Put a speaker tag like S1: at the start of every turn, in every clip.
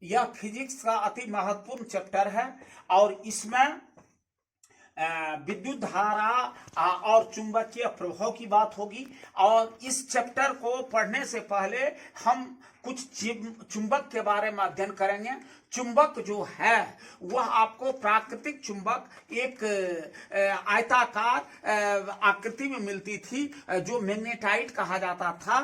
S1: यह फिजिक्स का अति महत्वपूर्ण चैप्टर है और इसमें विद्युत धारा और चुंबकीय प्रभाव की बात होगी। और इस चैप्टर को पढ़ने से पहले हम कुछ चुंबक के बारे में अध्ययन करेंगे। चुंबक जो है वह आपको प्राकृतिक चुंबक एक आयताकार आकृति में मिलती थी जो मैग्नेटाइट कहा जाता था,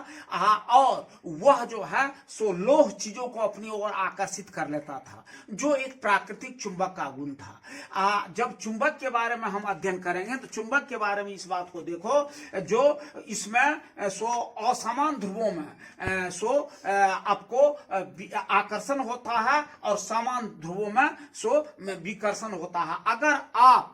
S1: और वह जो है सो लोह चीजों को अपनी ओर आकर्षित कर लेता था, जो एक प्राकृतिक चुंबक का गुण था। जब चुंबक के बारे में हम अध्ययन करेंगे तो चुंबक के बारे में इस बात को देखो, जो इसमें सो असमान ध्रुवों में सो आपको आकर्षण होता है और समान ध्रुवों में सो विकर्षण होता है। अगर आप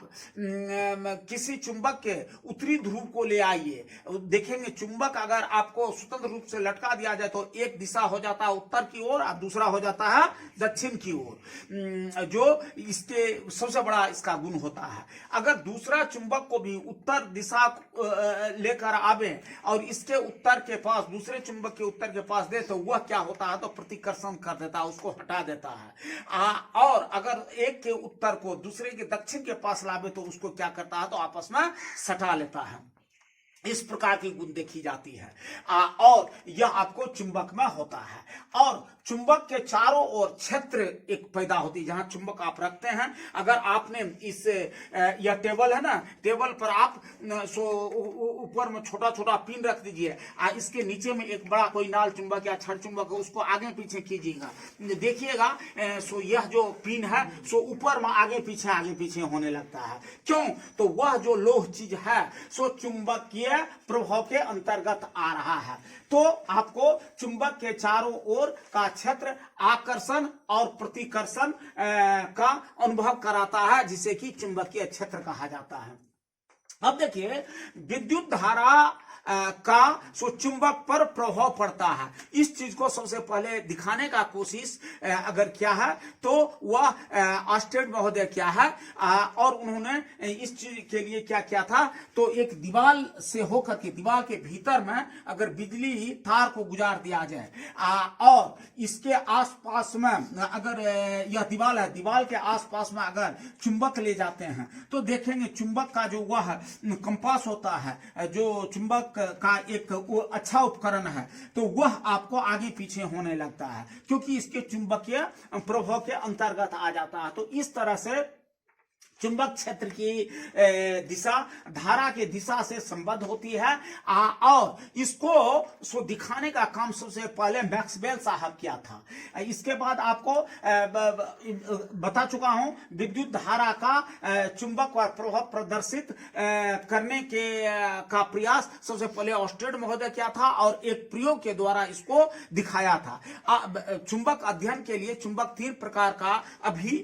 S1: किसी चुंबक के उत्तरी ध्रुव को ले आइए, देखेंगे चुंबक अगर आपको स्वतंत्र रूप से लटका दिया जाए तो एक दिशा हो जाता है उत्तर की ओर और दूसरा हो जाता है दक्षिण की ओर, जो इसके सबसे बड़ा इसका गुण होता है। अगर दूसरा चुंबक को भी उत्तर दिशा लेकर आवे और इसके उत्तर के पास दूसरे चुंबक के उत्तर के पास दे तो वह क्या होता है, तो प्रतिकर्षण कर देता है, उसको हटा देता है। और अगर एक के उत्तर को दूसरे के दक्षिण के पास लावे तो उसको क्या करता है, तो आपस में सटा लेता है। इस प्रकार की गुण देखी जाती है और यह आपको चुंबक में होता है। और चुंबक के चारों ओर क्षेत्र एक पैदा होती है जहां चुंबक आप रखते हैं। अगर आपने इस यह टेबल है ना, टेबल पर आप सो ऊपर में छोटा छोटा पिन रख दीजिए, इसके नीचे में एक बड़ा कोई नाल चुंबक या छड़ चुंबक है, उसको आगे पीछे कीजिएगा, देखिएगा सो यह जो पिन है सो ऊपर में आगे पीछे होने लगता है। क्यों, तो वह जो लोह चीज है सो चुंबकीय प्रभाव के अंतर्गत आ रहा है। तो आपको चुंबक के चारों ओर का क्षेत्र आकर्षण और प्रतिकर्षण का अनुभव कराता है, जिसे कि चुंबकीय क्षेत्र कहा जाता है। अब देखिए विद्युत धारा का सो चुंबक पर प्रभाव पड़ता है। इस चीज को सबसे पहले दिखाने का कोशिश अगर किया है तो वह ऑस्टेड महोदय क्या है, और उन्होंने इस चीज के लिए क्या किया था, तो एक दीवार से होकर के दीवार के भीतर में अगर बिजली तार को गुजार दिया जाए और इसके आसपास में अगर यह दीवार है, दीवार के आसपास में अगर चुंबक ले जाते हैं तो देखेंगे चुंबक का जो वह कंपास होता है, जो चुंबक का एक अच्छा उपकरण है, तो वह आपको आगे पीछे होने लगता है क्योंकि इसके चुंबकीय प्रभाव के अंतर्गत आ जाता है। तो इस तरह से चुंबक क्षेत्र की दिशा धारा के दिशा से संबद्ध होती है और इसको सो दिखाने का काम सबसे पहले मैक्सवेल साहब किया था। इसके बाद आपको बता चुका हूं विद्युत धारा का चुंबक पर प्रभाव प्रदर्शित करने के का प्रयास सबसे पहले ऑस्टेड महोदय किया था और एक प्रयोग के द्वारा इसको दिखाया था। चुंबक अध्ययन के लिए चुंबक 3 प्रकार का अभी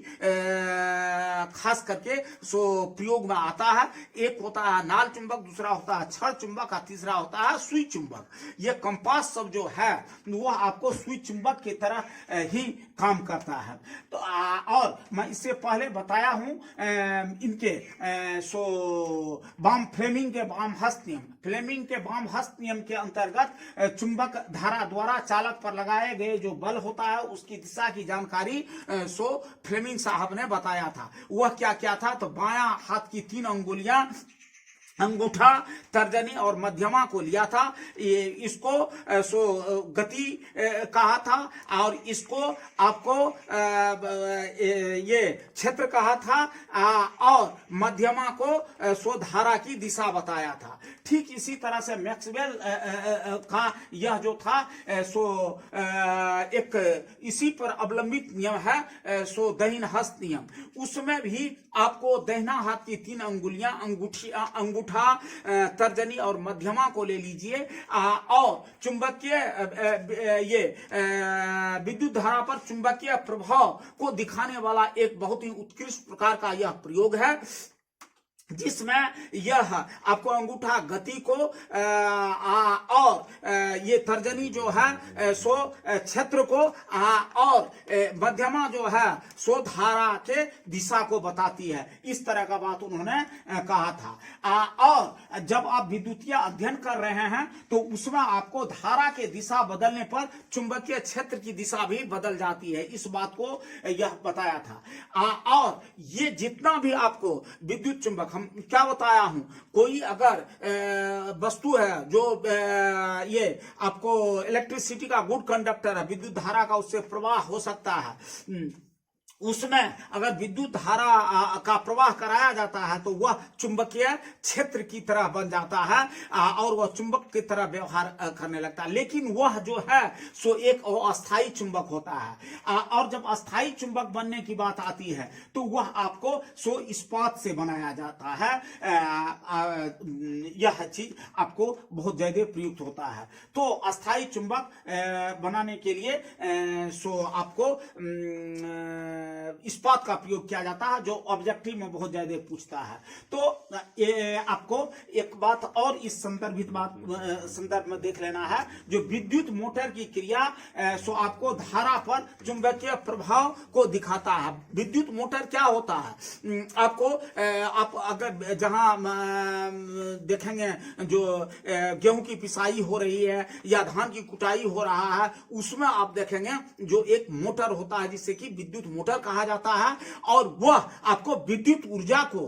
S1: खास करके सो प्रयोग में आता है। एक होता है नाल चुंबक, दूसरा होता है छड़ चुंबक और तीसरा होता है सुई चुंबक। ये कंपास सब जो है वह आपको सुई चुंबक की तरह ही काम करता है। तो और मैं इससे पहले बताया हूं इनके सो फ्लेमिंग के वाम हस्त नियम, फ्लेमिंग के वाम हस्त नियम के अंतर्गत चुंबक धारा द्वारा चालक पर लगाए गए जो बल होता है उसकी दिशा की जानकारी सो फ्लेमिंग साहब ने बताया था। वह क्या क्या था, तो बायां हाथ की 3 अंगुलियां अंगूठा, तर्जनी और मध्यमा को लिया था, इसको सो गति कहा था और इसको आपको ये क्षेत्र कहा था और मध्यमा को सो धारा की दिशा बताया था। ठीक इसी तरह से मैक्सवेल का यह जो था सो एक इसी पर अवलंबित नियम है सो दहिन हस्त नियम। उसमें भी आपको दहिना हाथ की 3 अंगुलियां अंगूठा, तर्जनी और मध्यमा को ले लीजिए और चुंबकीय ये विद्युत धारा पर चुंबकीय प्रभाव को दिखाने वाला एक बहुत ही उत्कृष्ट प्रकार का यह प्रयोग है, जिसमें यह आपको अंगूठा गति को और ये तर्जनी जो है सो क्षेत्र को और मध्यमा जो है सो धारा के दिशा को बताती है। इस तरह का बात उन्होंने कहा था। और जब आप विद्युतीय अध्ययन कर रहे हैं तो उसमें आपको धारा के दिशा बदलने पर चुंबकीय क्षेत्र की दिशा भी बदल जाती है, इस बात को यह बताया था। और ये जितना भी आपको विद्युत चुंबक, हम क्या बताया हूं, कोई अगर वस्तु है जो ये आपको इलेक्ट्रिसिटी का गुड कंडक्टर है, विद्युत धारा का उससे प्रवाह हो सकता है, उसमें अगर विद्युत धारा का प्रवाह कराया जाता है तो वह चुंबकीय क्षेत्र की तरह बन जाता है और वह चुंबक की तरह व्यवहार करने लगता है। लेकिन वह जो है सो एक अस्थायी चुंबक होता है। और जब अस्थायी चुंबक बनने की बात आती है तो वह आपको सो इस्पात से बनाया जाता है। यह चीज आपको बहुत ज्यादा प्रयुक्त होता है। तो अस्थायी चुंबक बनाने के लिए सो आपको इस्पात का प्रयोग किया जाता है, जो ऑब्जेक्टिव में बहुत ज्यादा पूछता है। तो ये आपको एक बात और इस संदर्भ में देख लेना है, जो विद्युत मोटर की क्रिया सो आपको धारा पर चुंबकीय प्रभाव को दिखाता है। विद्युत मोटर क्या होता है, आपको आप अगर जहां देखेंगे जो गेहूं की पिसाई हो रही है या धान की कुटाई हो रहा है, उसमें आप देखेंगे जो एक मोटर होता है जिससे कि विद्युत मोटर कहा जाता है, और वह आपको विद्युत ऊर्जा को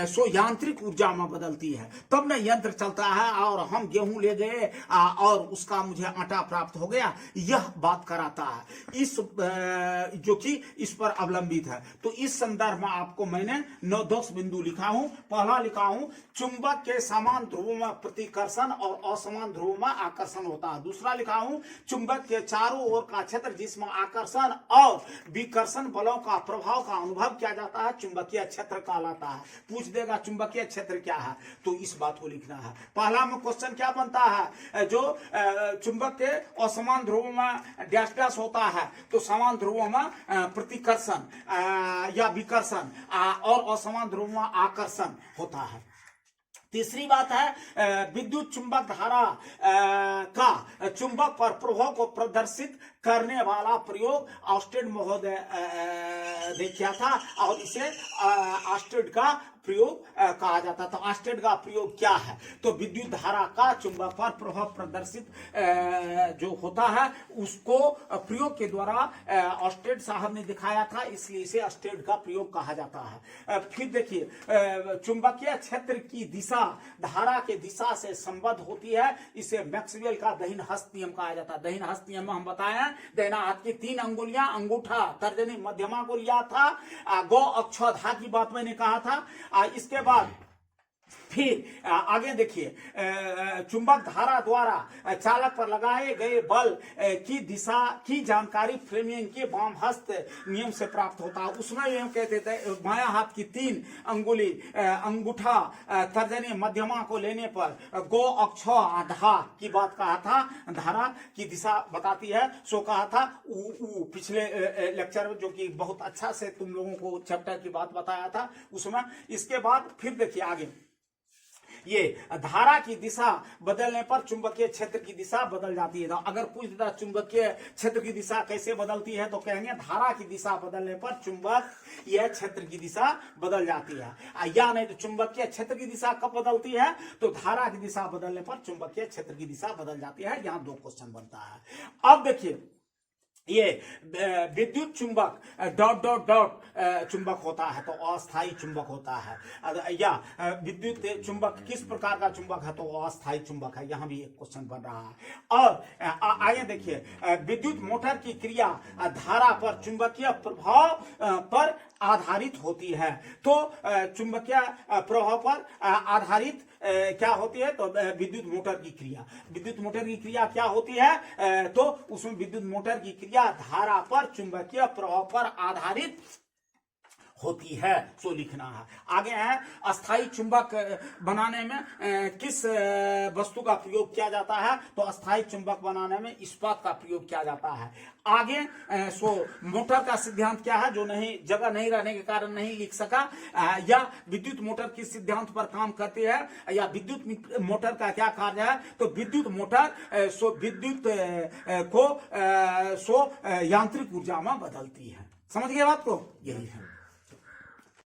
S1: सो यांत्रिक ऊर्जा में बदलती है, तब न यंत्र चलता है और हम गेहूं ले गए और उसका मुझे आटा प्राप्त हो गया, यह बात कराता है। इस जो कि इस पर अवलंबित है। तो इस संदर्भ में आपको मैंने 9-10 बिंदु लिखा हूं। पहला लिखा हूं, चुंबक के समान ध्रुवों में प्रतिकर्षण और असमान ध्रुवों में आकर्षण होता है। दूसरा लिखा हूं, चुंबक के चारों ओर का क्षेत्र जिसमें आकर्षण और विकर्षण बलों का प्रभाव का अनुभव किया जाता है, चुंबकीय क्षेत्र कहलाता है। पूछ देगा चुंबकीय क्षेत्र क्या है, तो इस बात को लिखना है। पहला में क्वेश्चन क्या बनता है, जो चुंबक के असमान ध्रुवों में डैश डैश होता है, तो समान ध्रुवों में प्रतिकर्षण या विकर्षण और असमान ध्रुवों में आकर्षण होता है। तीसरी बात है, विद्युत चुंबक धारा का चुंबक पर प्रभाव को प्रदर्शित करने वाला प्रयोग ऑस्टेड महोदय ने किया था और इसे ऑस्टेड का प्रयोग कहा जाता था। ऑस्टेड का प्रयोग क्या है, तो विद्युत धारा का चुंबक पर प्रभाव प्रदर्शित जो होता है उसको प्रयोग के द्वारा ऑस्टेड साहब ने दिखाया था, इसलिए इसे ऑस्टेड का प्रयोग कहा जाता है। फिर देखिए, चुंबकीय क्षेत्र की दिशा धारा के दिशा से संबद्ध होती है, इसे मैक्सवेल का दाहिने हस्त नियम कहा जाता है। दाहिने हस्त नियम में हम बताया, दाहिना हाथ की 3 अंगुलियां, अंगूठा, तर्जनी, मध्यमा को लिया था। गो अक्षधा की बात मैंने कहा था। इसके बाद फिर आगे देखिए, चुंबक धारा द्वारा चालक पर लगाए गए बल की दिशा की जानकारी फ्लेमिंग के वाम हस्त नियम से प्राप्त होता है। उसमें ये कहते थे, बायां हाथ की 3 अंगुली, अंगूठा, तर्जनी, मध्यमा को लेने पर गो अक्ष धा की बात कहा था, धारा की दिशा बताती है, सो कहा था पिछले लेक्चर में, जो कि बहुत अच्छा से तुम लोगों को चैप्टर की बात बताया था उसमें। इसके बाद फिर देखिए आगे, ये धारा की दिशा बदलने पर चुंबकीय क्षेत्र की दिशा बदल जाती है। तो अगर पूछ देता चुंबकीय क्षेत्र की दिशा कैसे बदलती है, तो कहेंगे धारा की दिशा बदलने पर चुंबकीय क्षेत्र की दिशा बदल जाती है। या नहीं तो चुंबकीय क्षेत्र की दिशा कब बदलती है, तो धारा की दिशा बदलने पर चुंबकीय क्षेत्र की दिशा बदल जाती है। यहाँ 2 क्वेश्चन बनता है। अब देखिए, ये विद्युत चुंबक डॉट डॉट डॉट चुंबक होता है तो अस्थायी चुंबक होता है, या विद्युत चुंबक किस प्रकार का चुंबक है, तो अस्थायी चुंबक है। यहाँ भी एक क्वेश्चन बन रहा है। और आगे देखिए, विद्युत मोटर की क्रिया धारा पर चुंबकीय प्रभाव पर आधारित होती है। तो चुंबकीय प्रभाव पर आधारित क्या होती है, तो विद्युत मोटर की क्रिया। विद्युत मोटर की क्रिया क्या होती है, तो उसमें विद्युत मोटर की क्रिया धारा पर चुंबकीय प्रभाव पर आधारित होती है, सो लिखना है। आगे है, अस्थायी चुंबक बनाने में किस वस्तु का प्रयोग किया जाता है, तो अस्थायी चुंबक बनाने में इस्पात का प्रयोग किया जाता है। आगे सो मोटर का सिद्धांत क्या है, जो नहीं जगह नहीं रहने के कारण नहीं लिख सका, या विद्युत मोटर किस सिद्धांत पर काम करती है, या विद्युत मोटर का क्या कार्य है, तो विद्युत मोटर सो विद्युत को सो यांत्रिक ऊर्जा में बदलती है। समझ गए बात को? यही है।